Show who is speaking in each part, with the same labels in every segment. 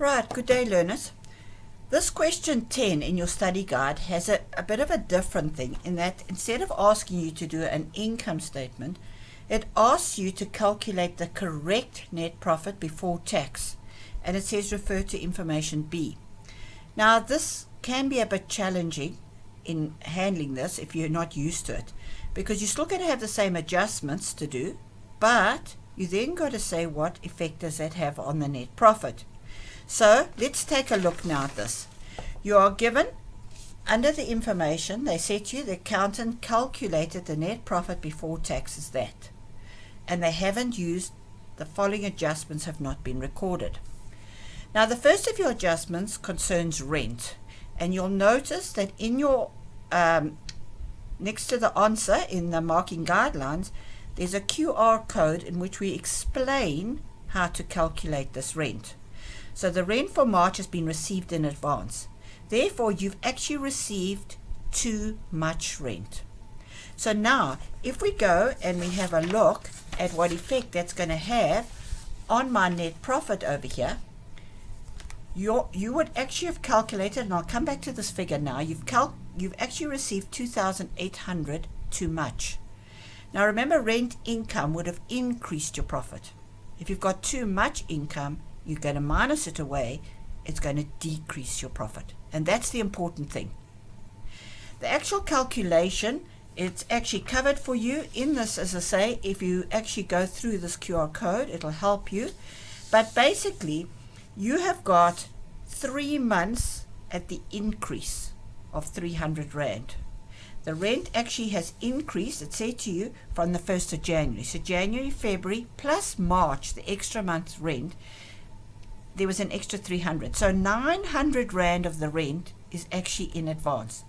Speaker 1: Right, good day learners. This question 10 in your study guide has a bit of a different thing in that instead of asking you to do an income statement, it asks you to calculate the correct net profit before tax, and it says refer to information B. Now this can be a bit challenging in handling this if you're not used to it, because you're still going to have the same adjustments to do, but you then got to say what effect does that have on the net profit. So let's take a look now at this. You are given, under the information, they said to you the accountant calculated the net profit before tax is that. And they haven't used, the following adjustments have not been recorded. Now the first of your adjustments concerns rent. And you'll notice that in your, next to the answer in the marking guidelines, there's a QR code in which we explain how to calculate this rent. So the rent for March has been received in advance. Therefore, you've actually received too much rent. So now, if we go and we have a look at what effect that's going to have on my net profit over here, you would actually have calculated, and I'll come back to this figure now, you've actually received 2,800 too much. Now remember, rent income would have increased your profit. If you've got too much income, you're going to minus it away, it's going to decrease your profit. And that's the important thing. The actual calculation, it's actually covered for you in this, as I say. If you actually go through this QR code, it'll help you. But basically, you have got 3 months at the increase of 300 Rand. The rent actually has increased, it said to you, from the 1st of January. So January, February, plus March, the extra month's rent, there was an extra 300. So 900 Rand of the rent is actually in advance.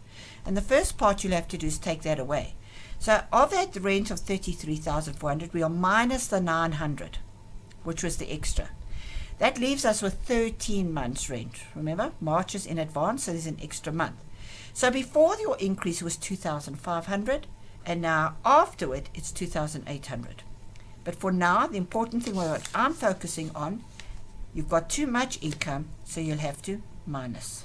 Speaker 1: And the first part you'll have to do is take that away. So of that rent of 33,400, we'll minus the 900, which was the extra. That leaves us with 13 months rent. Remember, March is in advance, so there's an extra month. So before your increase was 2,500, and now after it, it's 2,800. But for now, the important thing what I'm focusing on, you've got too much income, so you'll have to minus.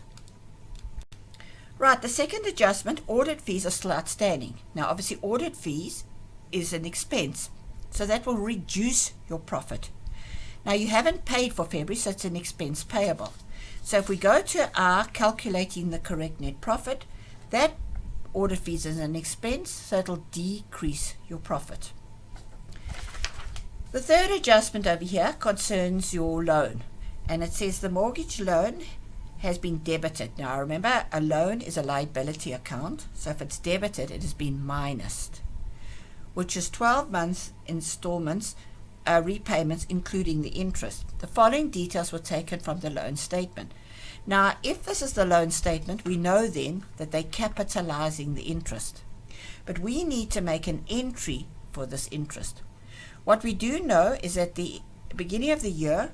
Speaker 1: Right, the second adjustment, audit fees are still outstanding. Now, obviously, audit fees is an expense, so that will reduce your profit. Now, you haven't paid for February, so it's an expense payable. So if we go to our calculating the correct net profit, that audit fees is an expense, so it'll decrease your profit. The third adjustment over here concerns your loan, and it says the mortgage loan has been debited. Now remember, a loan is a liability account, so if it's debited, it has been minused, which is 12 months installments, repayments including the interest. The following details were taken from the loan statement. Now if this is the loan statement, we know then that they're capitalizing the interest, but we need to make an entry for this interest. What we do know is at the beginning of the year,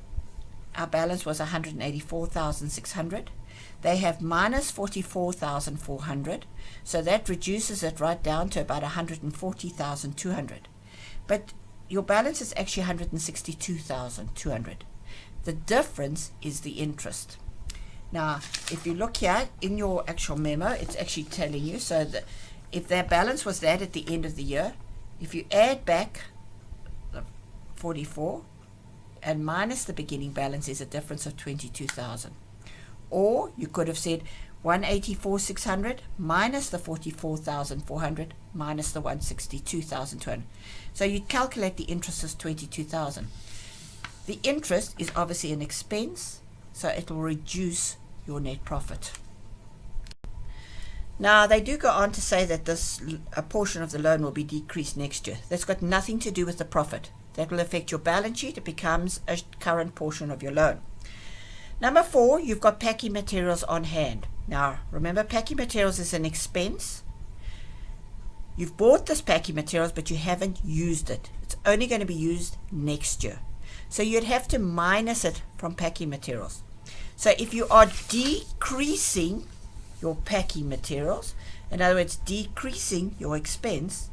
Speaker 1: our balance was 184,600. They have minus 44,400, so that reduces it right down to about 140,200. But your balance is actually 162,200. The difference is the interest. Now, if you look here in your actual memo, it's actually telling you, so that if their balance was that at the end of the year, if you add back 44 and minus the beginning balance is a difference of 22,000. Or you could have said 184,600 minus the 44,400 minus the 162,200. So you calculate the interest as 22,000. The interest is obviously an expense, so it will reduce your net profit. Now they do go on to say that a portion of the loan will be decreased next year. That's got nothing to do with the profit. That will affect your balance sheet. It becomes a current portion of your loan. Number 4, you've got packing materials on hand. Now remember, packing materials is an expense. You've bought this packing materials, but you haven't used it. It's only going to be used next year. So you'd have to minus it from packing materials. So if you are decreasing your packing materials, in other words, decreasing your expense,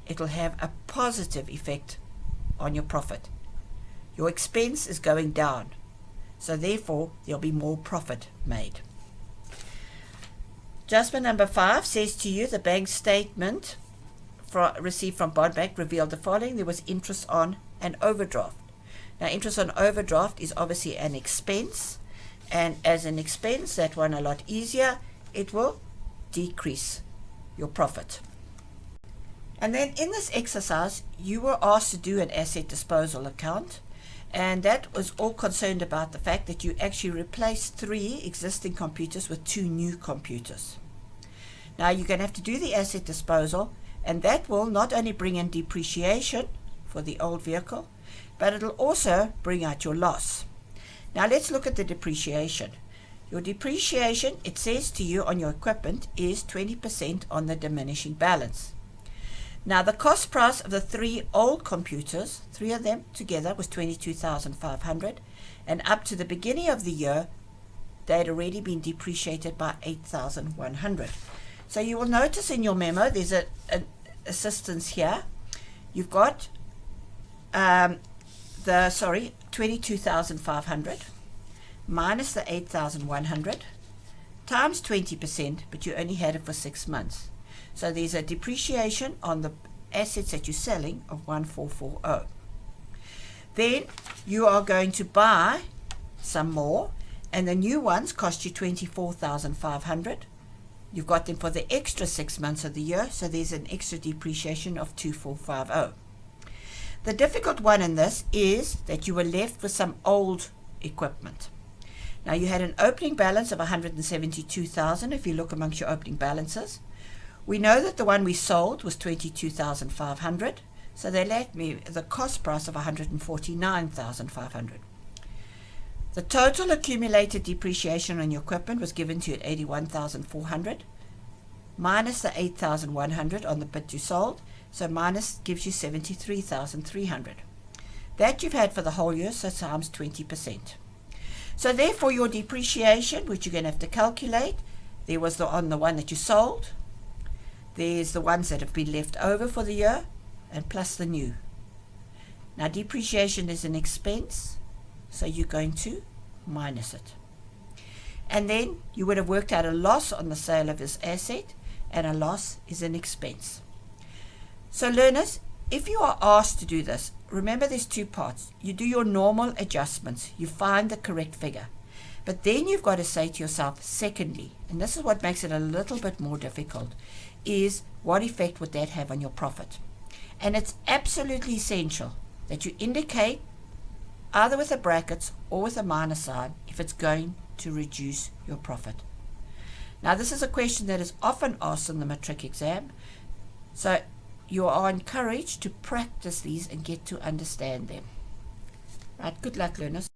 Speaker 1: it'll have a positive effect on your profit. Your expense is going down. So therefore, there'll be more profit made. Adjustment number 5 says to you the bank statement received from Bond Bank revealed the following. There was interest on an overdraft. Now, interest on overdraft is obviously an expense, and as an expense, that one a lot easier, it will decrease your profit. And then in this exercise, you were asked to do an asset disposal account, and that was all concerned about the fact that you actually replaced 3 existing computers with 2 new computers. Now you're going to have to do the asset disposal, and that will not only bring in depreciation for the old vehicle, but it'll also bring out your loss. Now let's look at the depreciation. Your depreciation, it says to you on your equipment, is 20% on the diminishing balance. Now the cost price of the 3 old computers, 3 of them together, was $22,500, and up to the beginning of the year they had already been depreciated by $8,100. So you will notice in your memo there's an assistance here. You've got $22,500 minus the $8,100 times 20%, but you only had it for 6 months. So there's a depreciation on the assets that you're selling of $1,440. Then you are going to buy some more, and the new ones cost you $24,500. You've got them for the extra 6 months of the year, so there's an extra depreciation of $2,450. The difficult one in this is that you were left with some old equipment. Now you had an opening balance of $172,000 if you look amongst your opening balances. We know that the one we sold was $22,500, so they left me the cost price of $149,500. The total accumulated depreciation on your equipment was given to you at $81,400 minus the $8,100 on the bit you sold, so minus gives you $73,300. That you've had for the whole year, so times 20%. So therefore your depreciation, which you're going to have to calculate, there was on the one that you sold, there's the ones that have been left over for the year, and plus the new. Now depreciation is an expense, so you're going to minus it. And then you would have worked out a loss on the sale of this asset, and a loss is an expense. So learners, if you are asked to do this, remember there's 2 parts. You do your normal adjustments, you find the correct figure, but then you've got to say to yourself, secondly, and this is what makes it a little bit more difficult, is what effect would that have on your profit? And it's absolutely essential that you indicate either with the brackets or with a minus sign if it's going to reduce your profit. Now this is a question that is often asked in the matric exam, so you are encouraged to practice these and get to understand them. Right, good luck learners.